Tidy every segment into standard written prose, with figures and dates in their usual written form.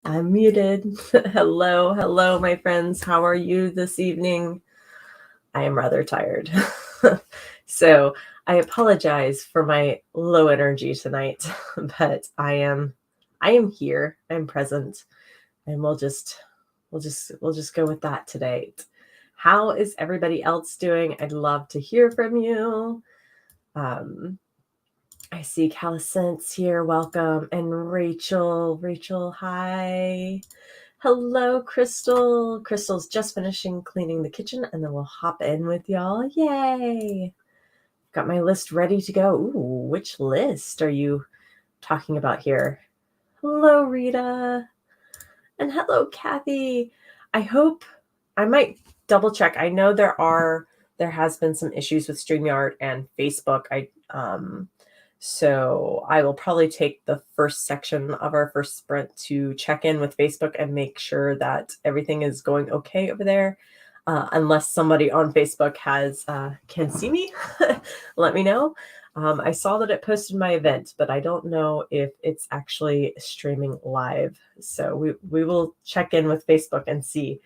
I'm muted. Hello, my friends. How are you this evening? I am rather tired. So I apologize for my low energy tonight, but I am here. I'm present, and we'll just go with that today. How is everybody else doing? I'd love to hear from you. I see Calicent's here. Welcome. And Rachel. Rachel, hi. Hello, Crystal. Crystal's just finishing cleaning the kitchen, and then we'll hop in with y'all. Yay. Got my list ready to go. Ooh, which list are you talking about here? Hello, Rita. And hello, Kathy. I hope I might double check. I know there has been some issues with StreamYard and Facebook. So I will probably take the first section of our first sprint to check in with Facebook and make sure that everything is going okay over there. Unless somebody on Facebook can see me, let me know. I saw that it posted my event, but I don't know if it's actually streaming live. So we will check in with Facebook and see.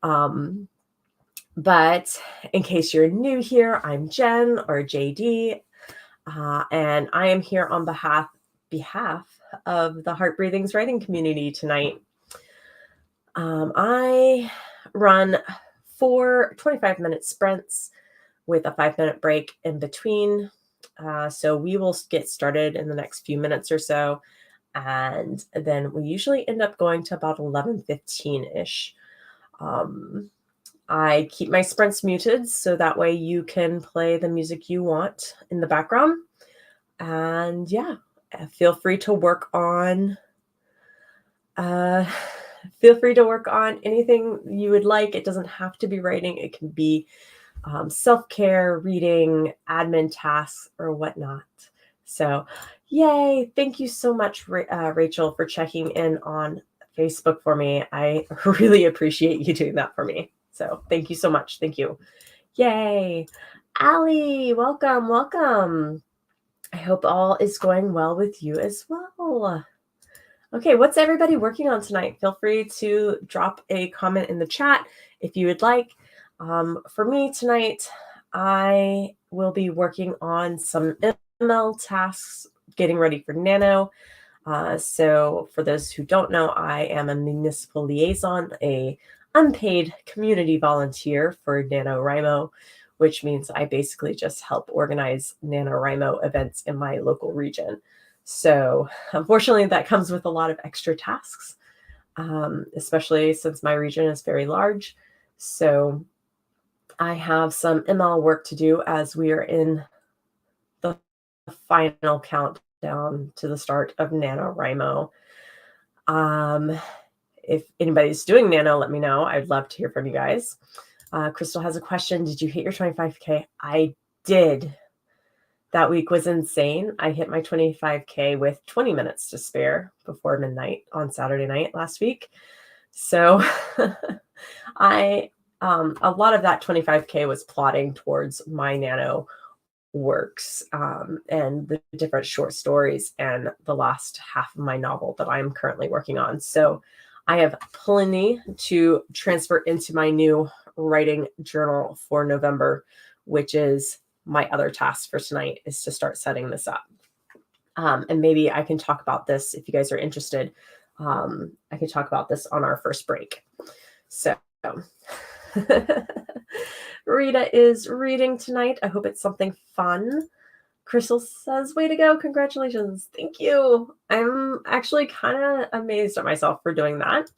But in case you're new here, I'm Jen or JD. And I am here on behalf of the Heart Breathings writing community tonight. I run 4 25-minute sprints with a 5-minute break in between. So we will get started in the next few minutes or so. And then we usually end up going to about 11:15-ish. I keep my sprints muted so that way you can play the music you want in the background. And yeah, feel free to work on anything you would like. It doesn't have to be writing. It can be self-care, reading, admin tasks, or whatnot. So yay. Thank you so much, Rachel, for checking in on Facebook for me. I really appreciate you doing that for me. So thank you so much. Thank you. Yay. Allie, welcome. I hope all is going well with you as well. Okay, what's everybody working on tonight? Feel free to drop a comment in the chat if you would like. For me tonight, I will be working on some ML tasks, getting ready for Nano. So for those who don't know, I am a municipal liaison, a unpaid community volunteer for NaNoWriMo, which means I basically just help organize NaNoWriMo events in my local region. So unfortunately, that comes with a lot of extra tasks, especially since my region is very large. So I have some ML work to do as we are in the final countdown to the start of NaNoWriMo. If anybody's doing Nano, let me know. I'd love to hear from you guys. Crystal has a question. Did you hit your 25K? I did. That week was insane. I hit my 25K with 20 minutes to spare before midnight on Saturday night last week. So a lot of that 25K was plotting towards my Nano works and the different short stories and the last half of my novel that I'm currently working on. So I have plenty to transfer into my new writing journal for November, which is my other task for tonight, is to start setting this up. And maybe I can talk about this if you guys are interested. I could talk about this on our first break. So Rita is reading tonight. I hope it's something fun. Crystal says, way to go. Congratulations. Thank you. I'm actually kind of amazed at myself for doing that.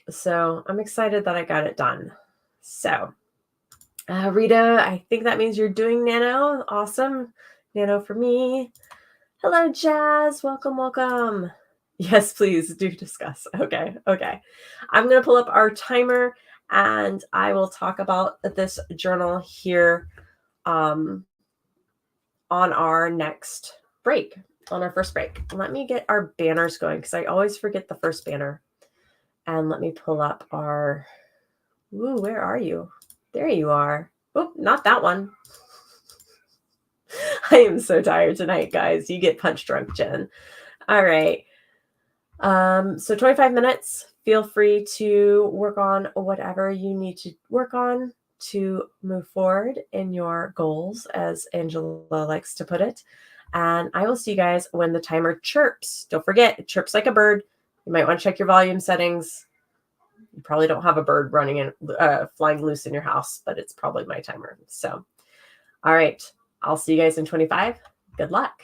So I'm excited that I got it done. So Rita, I think that means you're doing Nano. Awesome. Nano for me. Hello, Jazz. Welcome. Yes, please do discuss. Okay. I'm going to pull up our timer and I will talk about this journal here on our next break, on our first break. Let me get our banners going because I always forget the first banner. And let me pull up our, where are you? There you are. Oh, not that one. I am so tired tonight, guys. You get punch drunk, Jen. All right. So 25 minutes, feel free to work on whatever you need to work on to move forward in your goals, as Angela likes to put it. And I will see you guys when the timer chirps. Don't forget, it chirps like a bird. You might want to check your volume settings. You probably don't have a bird running and flying loose in your house, but it's probably my timer. So, all right, I'll see you guys in 25. Good luck.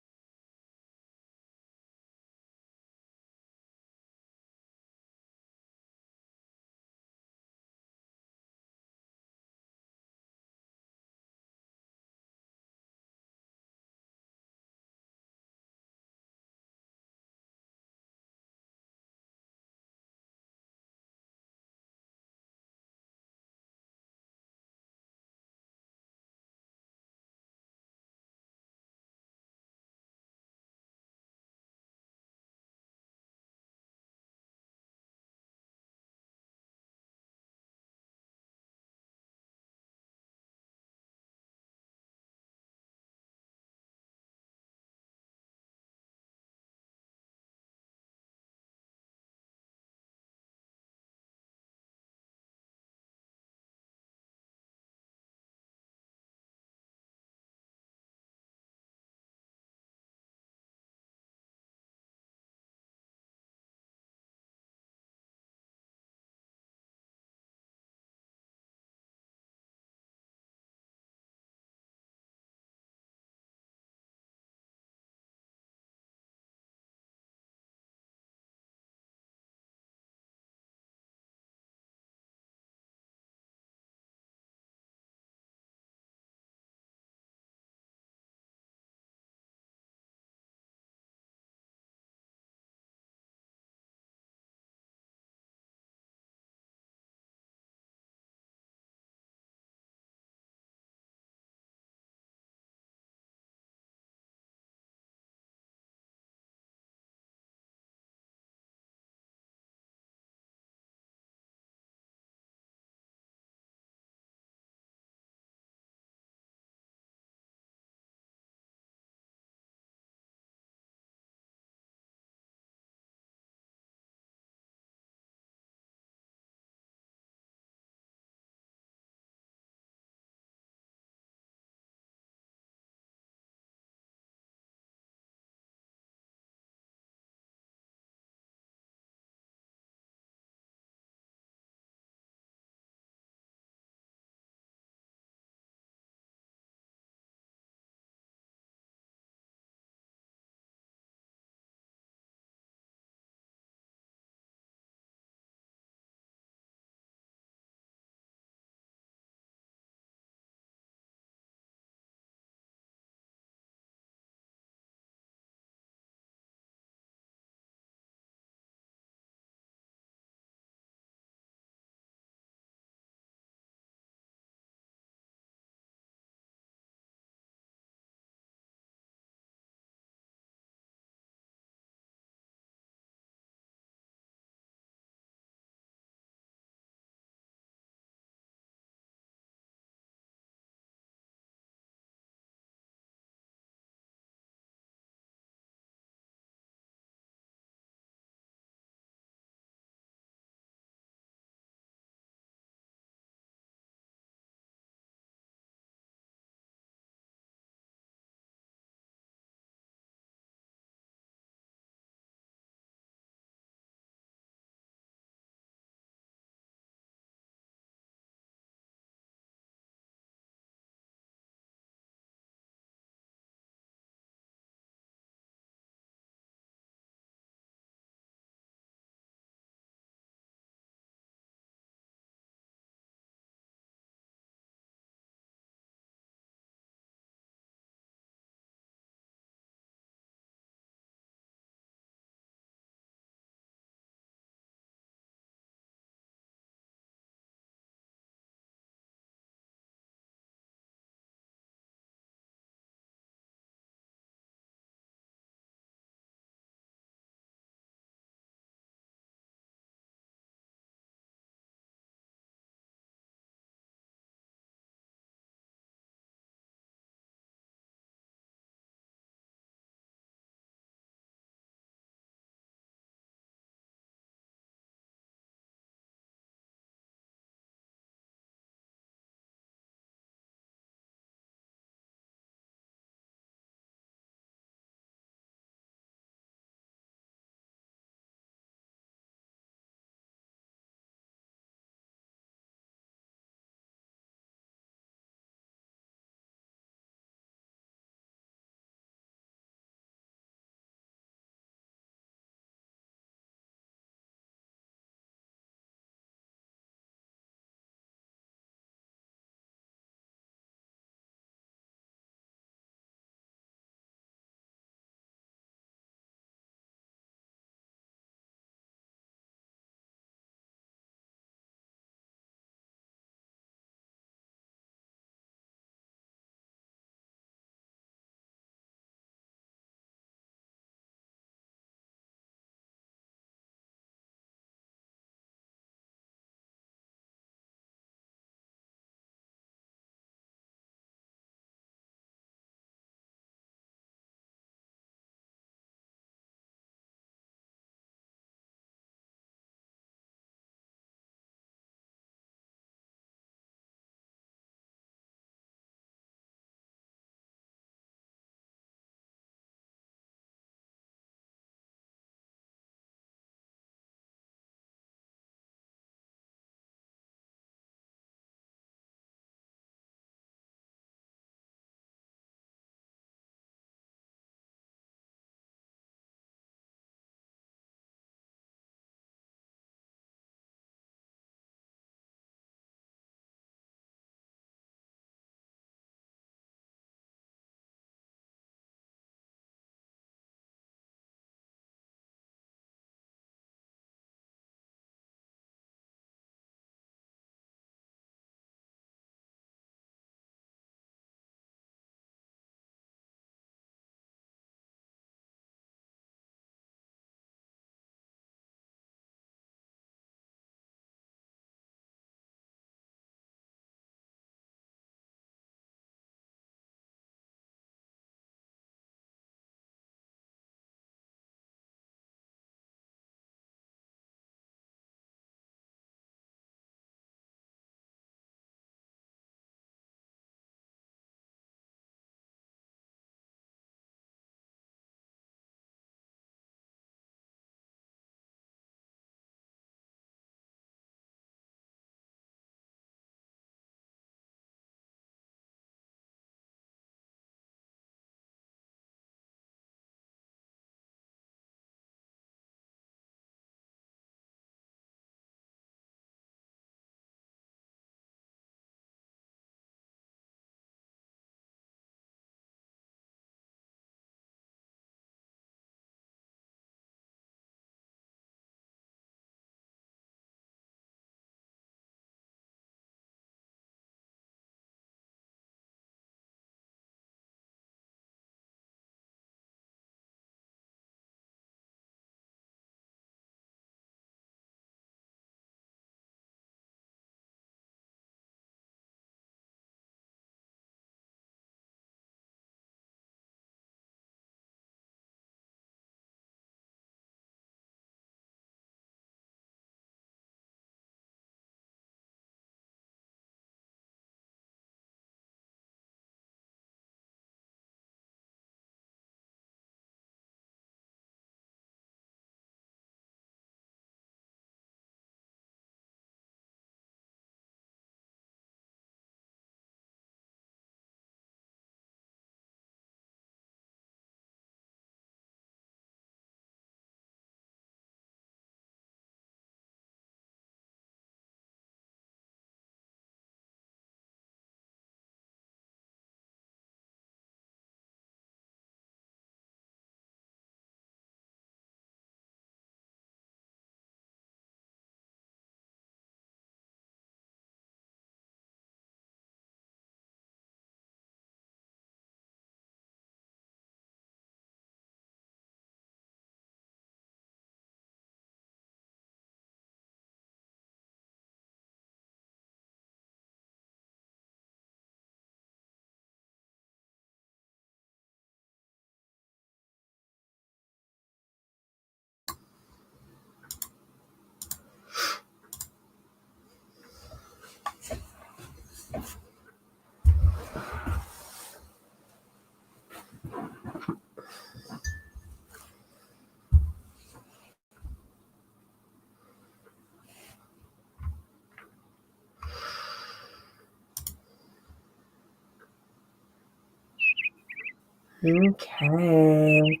Okay.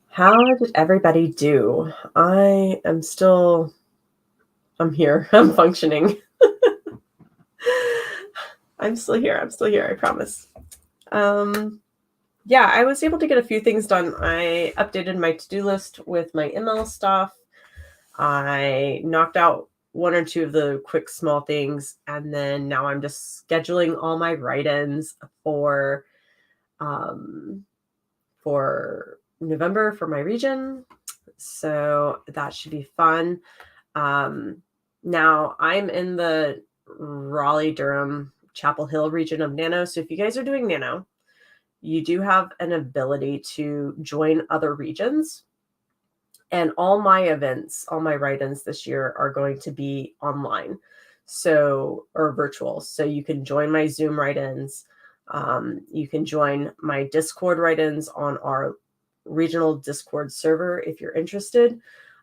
How did everybody do? I'm here. I'm functioning. I'm still here. I promise. Yeah, I was able to get a few things done. I updated my to-do list with my ML stuff. I knocked out one or two of the quick small things, and then now I'm just scheduling all my write-ins for November for my region. So that should be fun. Now I'm in the Raleigh-Durham Chapel Hill region of Nano. So if you guys are doing Nano, you do have an ability to join other regions. And all my events, all my write-ins this year are going to be online, or virtual. So you can join my Zoom write-ins. You can join my Discord write-ins on our regional Discord server if you're interested.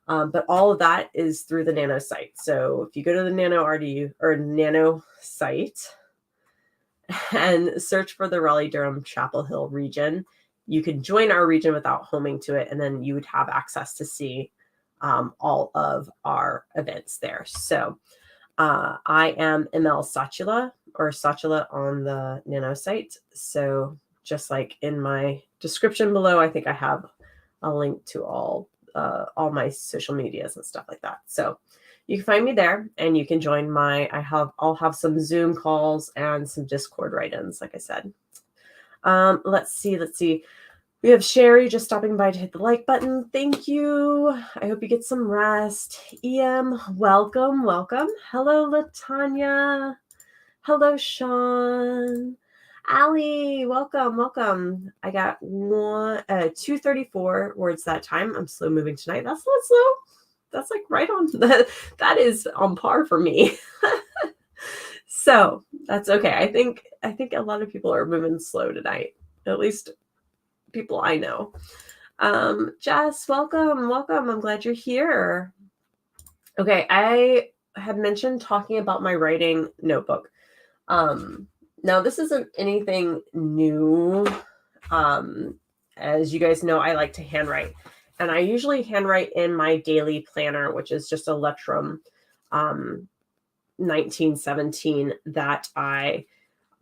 But all of that is through the Nano site. So if you go to the Nano RDU or Nano site and search for the Raleigh-Durham Chapel Hill region, you can join our region without homing to it, and then you would have access to see all of our events there. So I am ML Satchula on the Nano site. So just like in my description below, I think I have a link to all my social medias and stuff like that. So you can find me there, and you can join I'll have some Zoom calls and some Discord write-ins, like I said. Let's see. We have Sherry just stopping by to hit the like button. Thank you. I hope you get some rest. EM, welcome. Hello, Latanya. Hello, Sean. Allie, welcome. I got 234 words that time. I'm slow moving tonight. That's not slow. That's like right on. That is on par for me. So that's okay. I think a lot of people are moving slow tonight. At least people I know. Jess, welcome. I'm glad you're here. Okay, I had mentioned talking about my writing notebook. Now this isn't anything new. As you guys know, I like to handwrite, and I usually handwrite in my daily planner, which is just a Electrum 1917 that I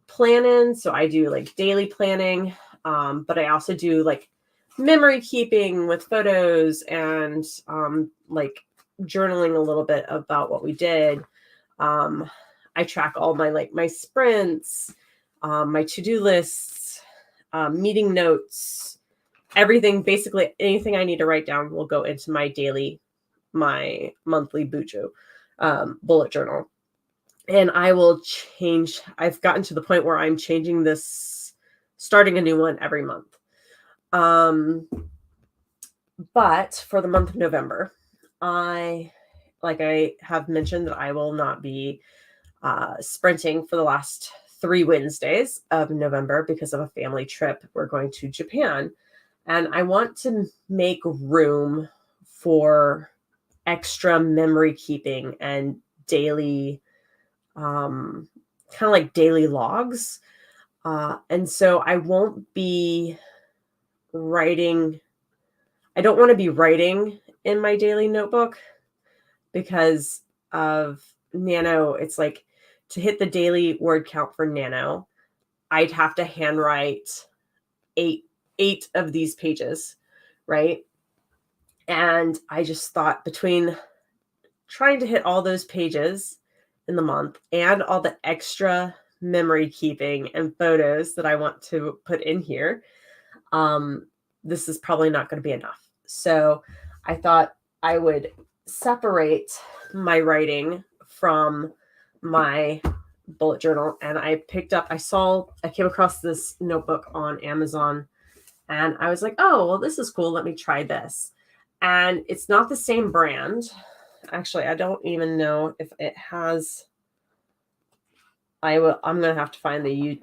plan in. So I do like daily planning, but I also do like memory keeping with photos and like journaling a little bit about what we did. I track all my sprints, my to-do lists, meeting notes, everything. Basically anything I need to write down will go into my monthly Bujo bullet journal. And I've gotten to the point where I'm changing this, starting a new one every month. But for the month of November, I have mentioned that I will not be sprinting for the last 3 Wednesdays of November because of a family trip. We're going to Japan, and I want to make room for extra memory keeping and daily, kind of like daily logs. And so I won't be writing. I don't want to be writing in my daily notebook because of Nano. It's like, to hit the daily word count for Nano, I'd have to handwrite eight of these pages, right? And I just thought, between trying to hit all those pages in the month and all the extra memory keeping and photos that I want to put in here, this is probably not going to be enough. So I thought I would separate my writing from my bullet journal. And I came across this notebook on Amazon, and I was like, oh, well, this is cool. Let me try this. And it's not the same brand. Actually, I don't even know if it has. I'm going to have to find the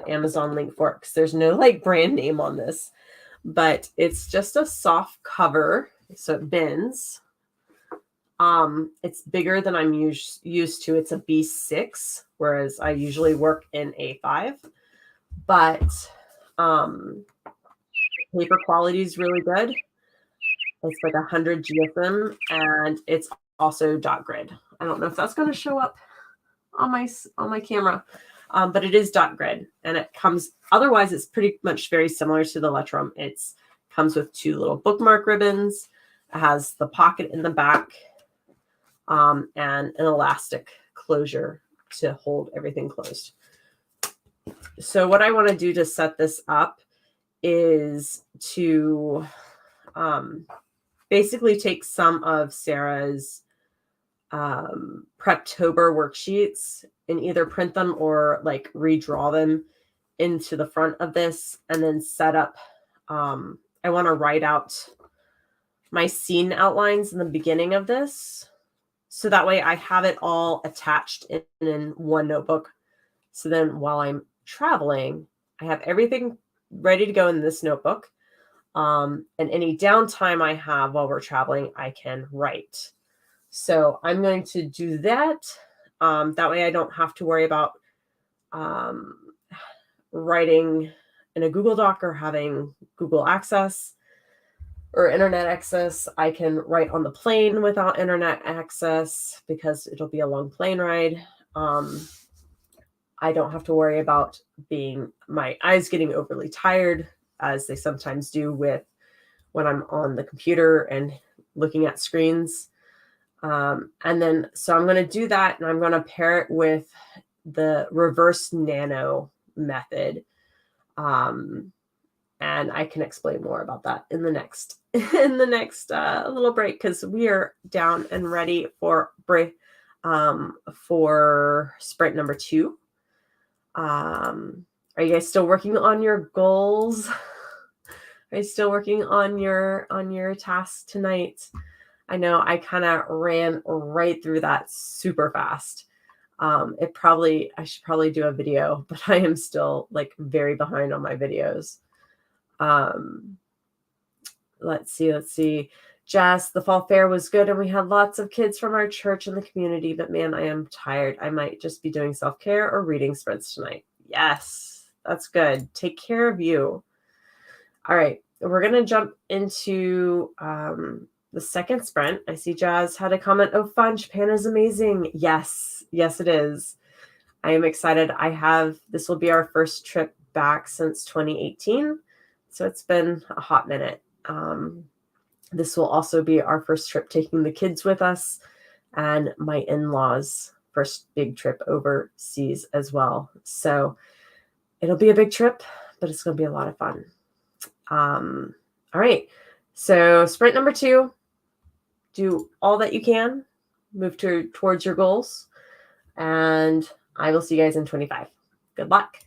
Amazon link for it, because there's no like brand name on this, but it's just a soft cover. So it bends. It's bigger than I'm used to. It's a B6, whereas I usually work in A5. But Paper quality is really good. It's like 100 GSM, and it's also dot grid. I don't know if that's going to show up on my camera, but it is dot grid, and it comes. Otherwise, it's pretty much very similar to the Letram. It's comes with 2 little bookmark ribbons. It has the pocket in the back, and an elastic closure to hold everything closed. So what I want to do to set this up is to basically take some of Sarah's Preptober worksheets and either print them or like redraw them into the front of this, and then set up. I want to write out my scene outlines in the beginning of this, so that way I have it all attached in one notebook. So then while I'm traveling, I have everything ready to go in this notebook. And any downtime I have while we're traveling, I can write. So I'm going to do that. That way I don't have to worry about writing in a Google Doc or having Google access or internet access. I can write on the plane without internet access because it'll be a long plane ride. I don't have to worry about my eyes getting overly tired, as they sometimes do when I'm on the computer and looking at screens. So I'm going to do that, and I'm going to pair it with the reverse nano method. And I can explain more about that in the next little break, because we are down and ready for break for sprint number 2. Are you guys still working on your goals? Are you still working on your tasks tonight? I know I kind of ran right through that super fast. I should probably do a video, but I am still like very behind on my videos. Let's see. Jess, the fall fair was good, and we had lots of kids from our church and the community, but man, I am tired. I might just be doing self-care or reading sprints tonight. Yes, that's good. Take care of you. All right, we're going to jump into the second sprint. I see Jazz had a comment. Oh, fun. Japan is amazing. Yes, it is. I am excited. This will be our first trip back since 2018. So it's been a hot minute. This will also be our first trip taking the kids with us, and my in-laws' first big trip overseas as well. So it'll be a big trip, but it's going to be a lot of fun. All right. So sprint number 2, do all that you can, move towards your goals, and I will see you guys in 25. Good luck.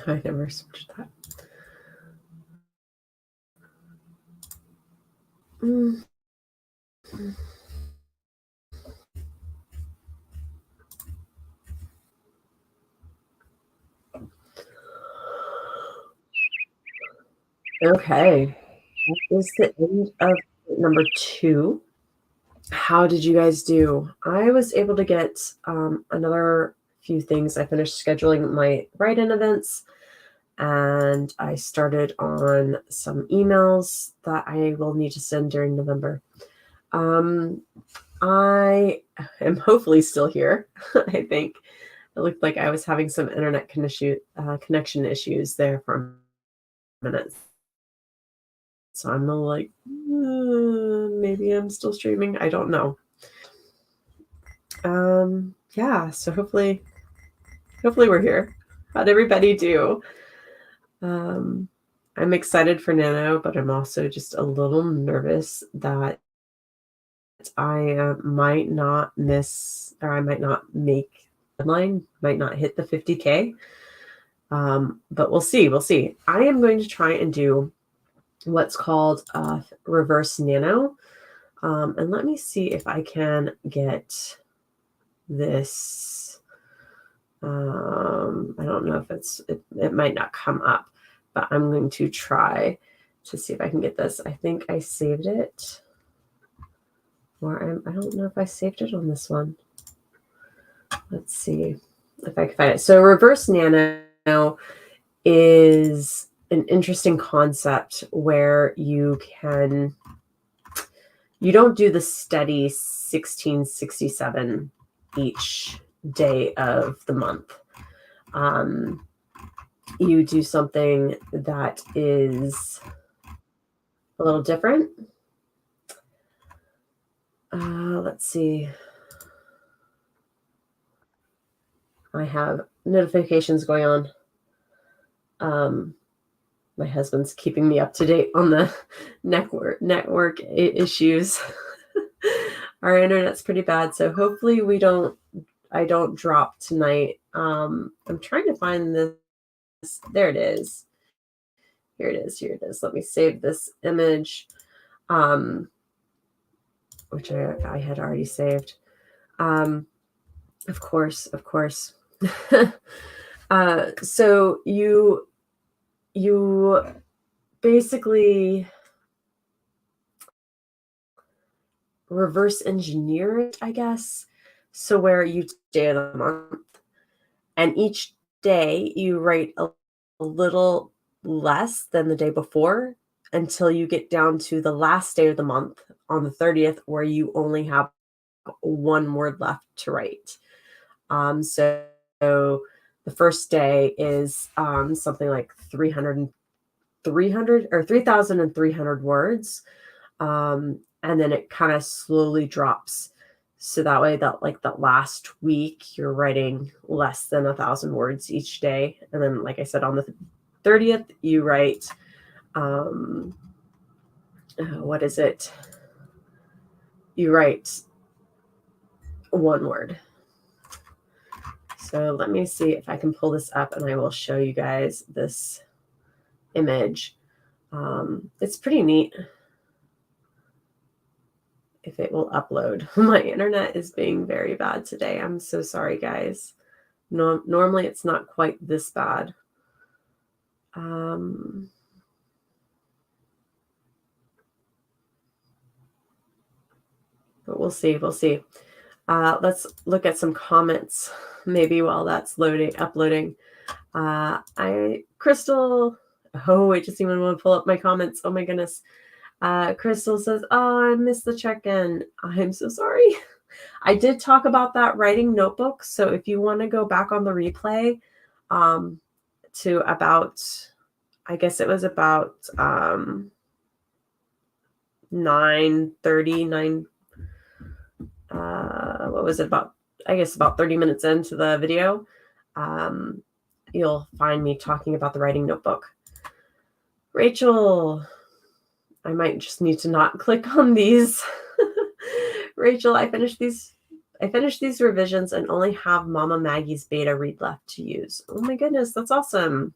I never switched that. Okay. That is the end of number 2. How did you guys do? I was able to get another few things. I finished scheduling my write-in events, and I started on some emails that I will need to send during November. I am hopefully still here. I think it looked like I was having some internet connection issues there for a minute. So I'm like, maybe I'm still streaming. I don't know. Yeah, so hopefully we're here. How'd everybody do? I'm excited for Nano, but I'm also just a little nervous that I might not miss, or I might not make the deadline, might not hit the 50K. But we'll see. We'll see. I am going to try and do what's called reverse nano. And let me see if I can get this. I don't know if it might not come up, but I'm going to try to see if I can get this. I think I saved it, or I don't know if I saved it on this one. Let's see if I can find it. So reverse nano is an interesting concept where you don't do the steady 1667 each day of the month. You do something that is a little different. Let's see. I have notifications going on. My husband's keeping me up to date on the network issues. Our internet's pretty bad, so hopefully I don't drop tonight. I'm trying to find this. There it is. Here it is. Let me save this image, which I had already saved. Of course. So you basically reverse engineer it, I guess. So where you day of the month, and each day you write a little less than the day before until you get down to the last day of the month on the 30th, where you only have one word left to write. So the first day is something like 3,300 words. And then it kind of slowly drops. So that way that last week you're writing less than 1,000 words each day. And then, like I said, on the 30th, you write, what is it? You write one word. So let me see if I can pull this up, and I will show you guys this image. It's pretty neat. If it will upload. My internet is being very bad today. I'm so sorry, guys. Normally it's not quite this bad. But we'll see. Let's look at some comments maybe while that's uploading. Crystal, wait, just even want to pull up my comments. Oh my goodness. Crystal says, "Oh, I missed the check-in. I'm so sorry." I did talk about that writing notebook. So if you want to go back on the replay to about, I guess it was about 9:30, what was it, about, I guess about 30 minutes into the video, you'll find me talking about the writing notebook. Rachel, I might just need to not click on these. Rachel, I finished these I finished these revisions and only have Mama Maggie's beta read left to use. Oh my goodness, that's awesome.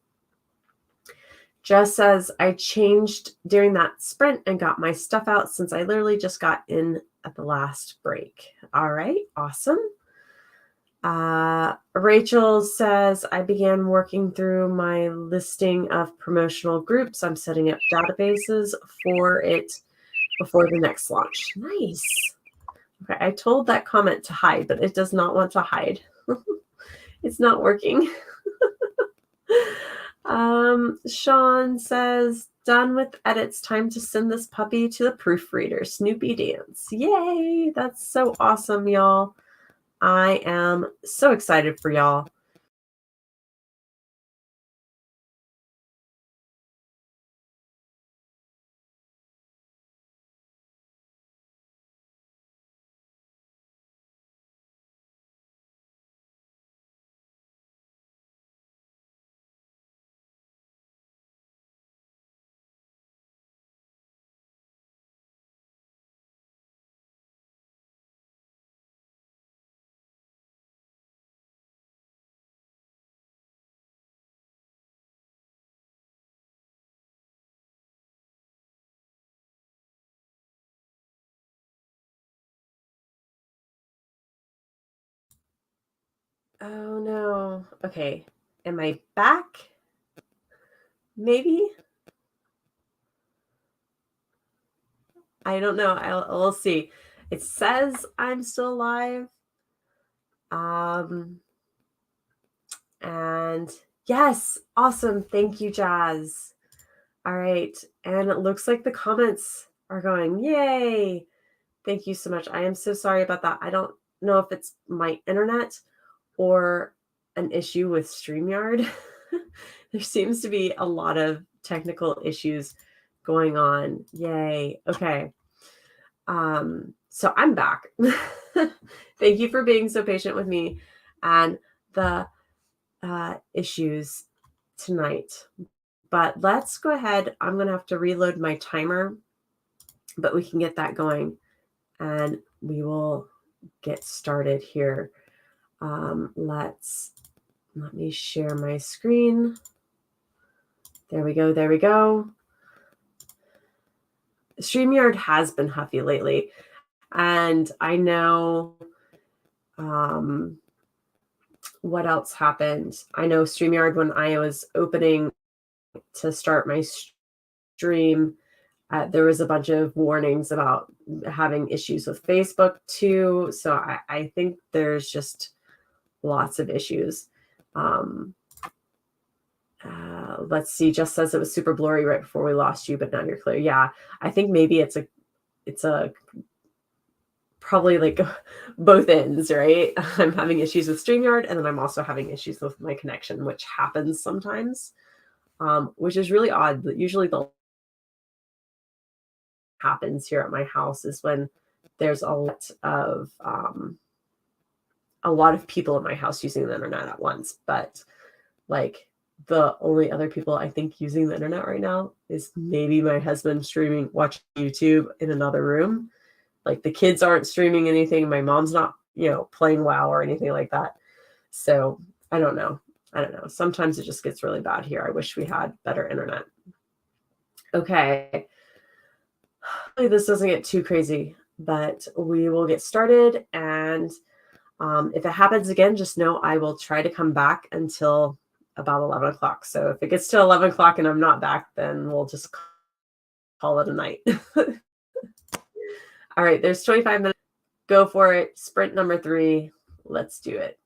Jess says, I changed during that sprint and got my stuff out since I literally just got in at the last break. All right, awesome. Rachel says, I began working through my listing of promotional groups. I'm setting up databases for it before the next launch. Nice. Okay, I told that comment to hide, but it does not want to hide. It's not working. Sean says, done with edits. Time to send this puppy to the proofreader. Snoopy dance. Yay! That's so awesome, y'all. I am so excited for y'all. Oh no. Okay. Am I back? Maybe? I don't know. We'll see. It says I'm still alive. And yes, awesome. Thank you, Jazz. All right. And it looks like the comments are going, yay. Thank you so much. I am so sorry about that. I don't know if it's my internet or an issue with StreamYard. There seems to be a lot of technical issues going on. Yay. Okay. So I'm back. Thank you for being so patient with me and the issues tonight. But let's go ahead. I'm going to have to reload my timer, but we can get that going and we will get started here. Let me share my screen. There we go. There we go. StreamYard has been huffy lately. And I know what else happened. I know StreamYard, when I was opening to start my stream, there was a bunch of warnings about having issues with Facebook too. So I think there's just lots of issues. Let's see. Just says it was super blurry right before we lost you, but now you're clear. Yeah, I think maybe it's a probably like both ends, right? I'm having issues with StreamYard, and then I'm also having issues with my connection, which happens sometimes, which is really odd. Usually the happens here at my house is when there's a lot of people in my house using the internet at once. But like the only other people I think using the internet right now is maybe my husband streaming, watching YouTube in another room. Like the kids aren't streaming anything. My mom's not, playing WoW or anything like that. So I don't know. Sometimes it just gets really bad here. I wish we had better internet. Okay. Hopefully this doesn't get too crazy, but we will get started. And if it happens again, just know I will try to come back until about 11 o'clock. So if it gets to 11 o'clock and I'm not back, then we'll just call it a night. All right, there's 25 minutes. Go for it. Sprint number 3. Let's do it.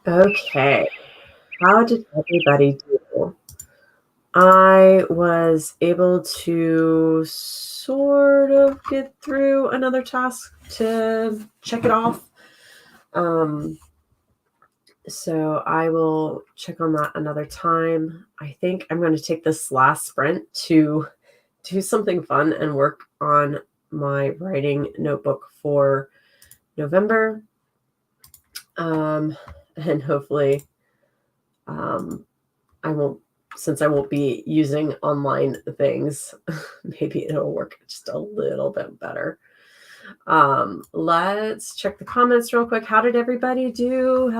Okay. How did everybody do? I was able to sort of get through another task to check it off. So I will check on that another time. I think I'm going to take this last sprint to do something fun and work on my writing notebook for November. And hopefully, I won't, since I won't be using online things, maybe it'll work just a little bit better. Let's check the comments real quick. How did everybody do?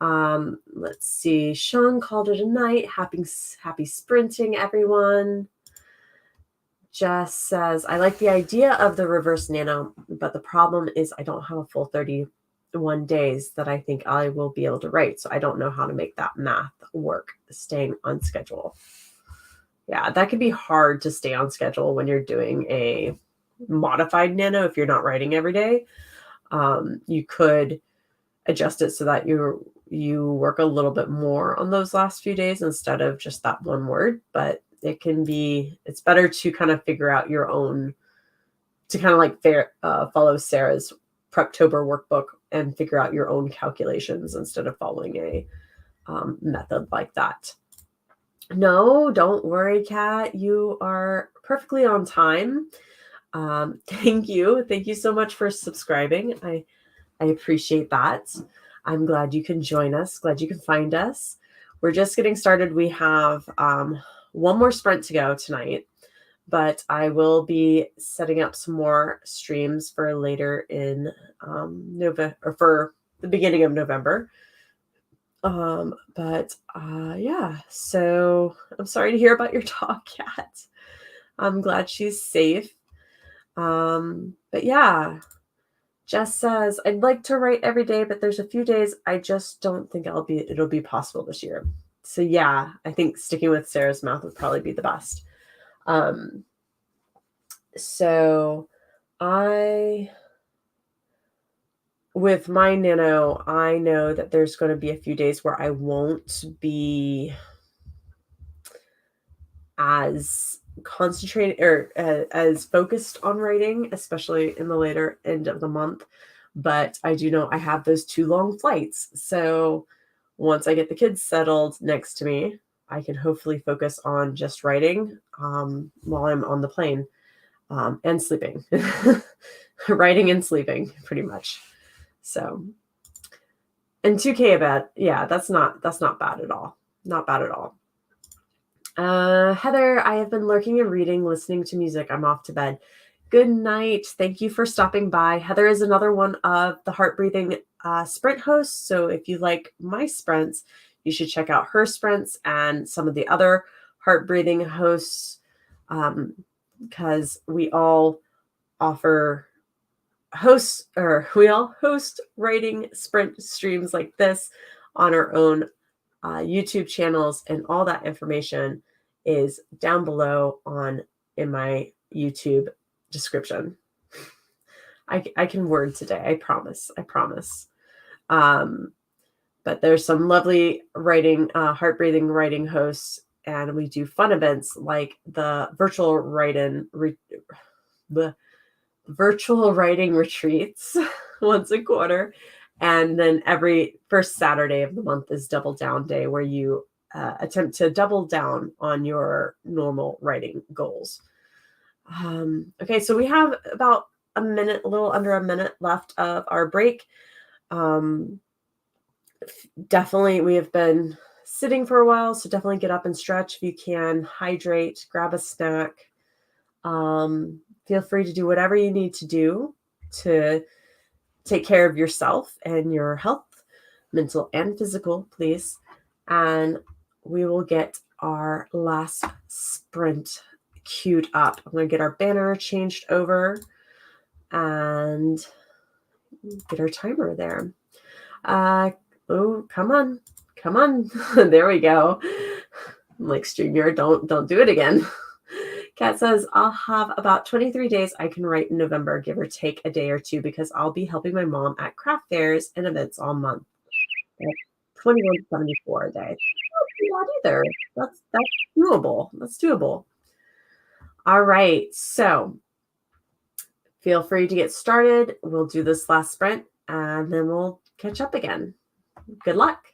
Let's see. Sean called it a night. Happy sprinting, everyone. Jess says, I like the idea of the reverse nano, but the problem is I don't have a full 31 days that I think I will be able to write. So I don't know how to make that math work, staying on schedule. Yeah, that can be hard to stay on schedule when you're doing a modified nano if you're not writing every day. You could adjust it so that you work a little bit more on those last few days instead of just that one word, but it's better to kind of figure out your own, to kind of like follow Sarah's Preptober workbook and figure out your own calculations instead of following a method like that. No, don't worry, Kat. You are perfectly on time. Thank you. Thank you so much for subscribing. I appreciate that. I'm glad you can join us. Glad you can find us. We're just getting started. We have one more sprint to go tonight, but I will be setting up some more streams for later in November, or for the beginning of November. Yeah, so I'm sorry to hear about your dog, Cat. I'm glad she's safe. But yeah, Jess says, I'd like to write every day, but there's a few days I just don't think it'll be possible this year. So yeah, I think sticking with Sarah's math would probably be the best. So with my nano, I know that there's going to be a few days where I won't be as concentrated or as focused on writing, especially in the later end of the month. But I do know I have those 2 long flights. So once I get the kids settled next to me, I can hopefully focus on just writing while I'm on the plane and sleeping. Writing and sleeping, pretty much. So, and 2K a bed, yeah, that's not bad at all. Not bad at all. Heather, I have been lurking and reading, listening to music. I'm off to bed. Good night. Thank you for stopping by. Heather is another one of the Heart Breathing sprint hosts. So if you like my sprints, you should check out her sprints and some of the other Heart Breathing hosts, because we all host writing sprint streams like this on our own YouTube channels, and all that information is down below in my YouTube description. I can word today. I promise. But there's some lovely Heart Breathing writing hosts, and we do fun events like the virtual writing retreats once a quarter. And then every first Saturday of the month is Double Down Day, where you attempt to double down on your normal writing goals. Okay, so we have about a little under a minute left of our break. Definitely, we have been sitting for a while, so definitely get up and stretch if you can. Hydrate, grab a snack. Feel free to do whatever you need to do to take care of yourself and your health, mental and physical, please. And we will get our last sprint queued up. I'm going to get our banner changed over and get our timer there. Oh, come on. There we go. Lex Jr., don't do it again. Kat says, I'll have about 23 days I can write in November, give or take a day or two, because I'll be helping my mom at craft fairs and events all month. Like 2174 a day. Not too bad either. That's doable. That's doable. All right. So feel free to get started. We'll do this last sprint and then we'll catch up again. Good luck.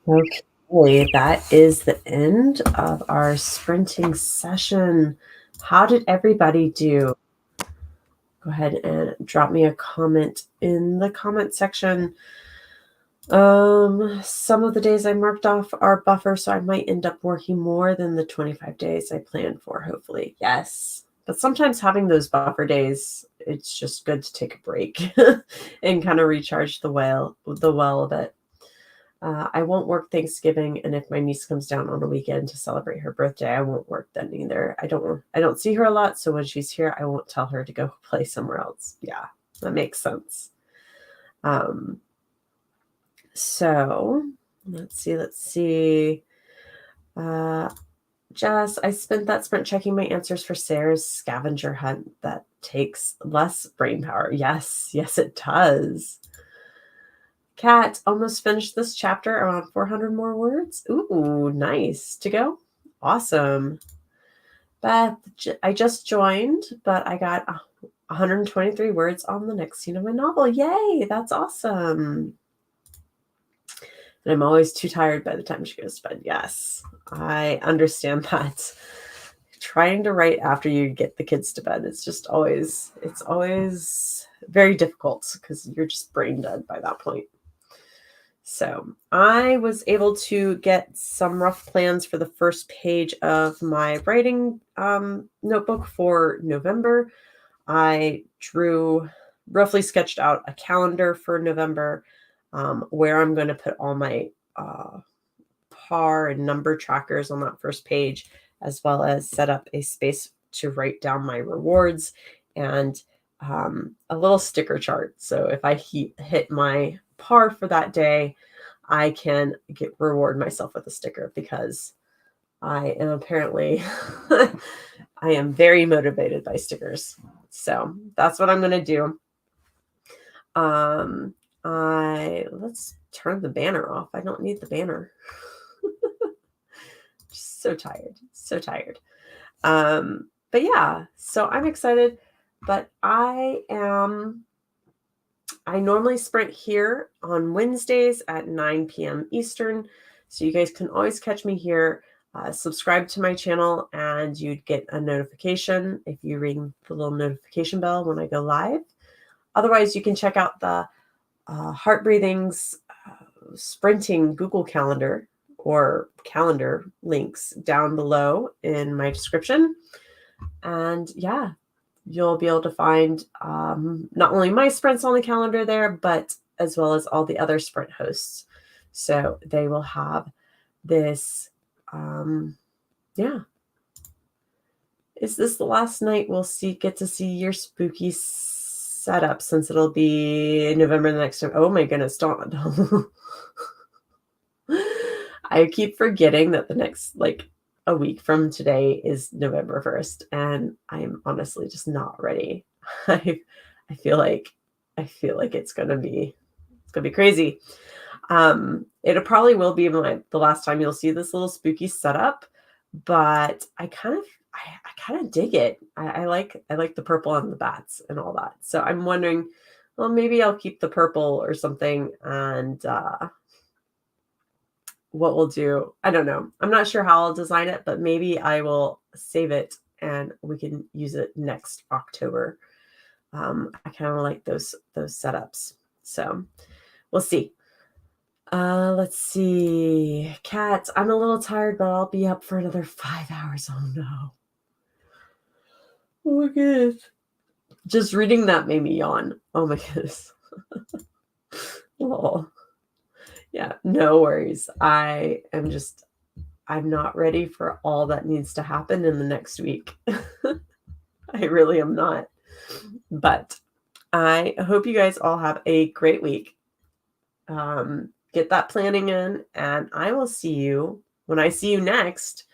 Okay, that is the end of our sprinting session. How did everybody do? Go ahead and drop me a comment in the comment section. Some of the days I marked off are buffer, so I might end up working more than the 25 days I planned for, hopefully. Yes. But sometimes having those buffer days, it's just good to take a break and kind of recharge the well a bit. I won't work Thanksgiving, and if my niece comes down on a weekend to celebrate her birthday, I won't work then either. I don't see her a lot, so when she's here, I won't tell her to go play somewhere else. Yeah, that makes sense. So let's see. Jess, I spent that sprint checking my answers for Sarah's scavenger hunt. That takes less brain power. Yes, it does. Kat, almost finished this chapter, around 400 more words. Ooh, nice. To go? Awesome. Beth, I just joined, but I got 123 words on the next scene of my novel. Yay, that's awesome. And I'm always too tired by the time she goes to bed. Yes, I understand that. Trying to write after you get the kids to bed, it's always very difficult because you're just brain dead by that point. So I was able to get some rough plans for the first page of my writing notebook for November. I roughly sketched out a calendar for November where I'm going to put all my par and number trackers on that first page, as well as set up a space to write down my rewards and a little sticker chart. So if I hit my par for that day, I can reward myself with a sticker because I am apparently I am very motivated by stickers. So that's what I'm going to do. Let's turn the banner off. I don't need the banner. Just so tired. But yeah, so I'm excited, but I normally sprint here on Wednesdays at 9 p.m. Eastern. So you guys can always catch me here. Subscribe to my channel and you'd get a notification if you ring the little notification bell when I go live. Otherwise, you can check out the Heart Breathing's sprinting Google Calendar or calendar links down below in my description. And yeah, you'll be able to find not only my sprints on the calendar there, but as well as all the other sprint hosts. So they will have this. Yeah. Is this the last night we'll get to see your spooky setup, since it'll be November the next time? Oh my goodness, don't. I keep forgetting that the next, a week from today is November 1st, and I'm honestly just not ready. I feel like it's gonna be crazy. It probably will be the last time you'll see this little spooky setup, but I kind of dig it. I like the purple and the bats and all that. So I'm wondering, well, maybe I'll keep the purple or something, and what we'll do, I don't know. I'm not sure how I'll design it, but maybe I will save it and we can use it next October. I kind of like those setups. So we'll see. Let's see. Kat, I'm a little tired, but I'll be up for another 5 hours. Oh no. Oh my goodness. Just reading that made me yawn. Oh my goodness. Oh. Yeah, no worries. I'm not ready for all that needs to happen in the next week. I really am not. But I hope you guys all have a great week. Get that planning in, and I will see you when I see you next.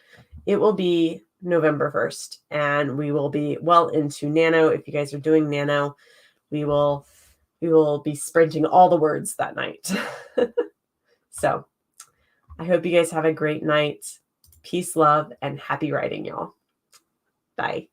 It will be November 1st, and we will be well into Nano. If you guys are doing Nano, we will be sprinting all the words that night. So I hope you guys have a great night. Peace, love, and happy writing, y'all. Bye.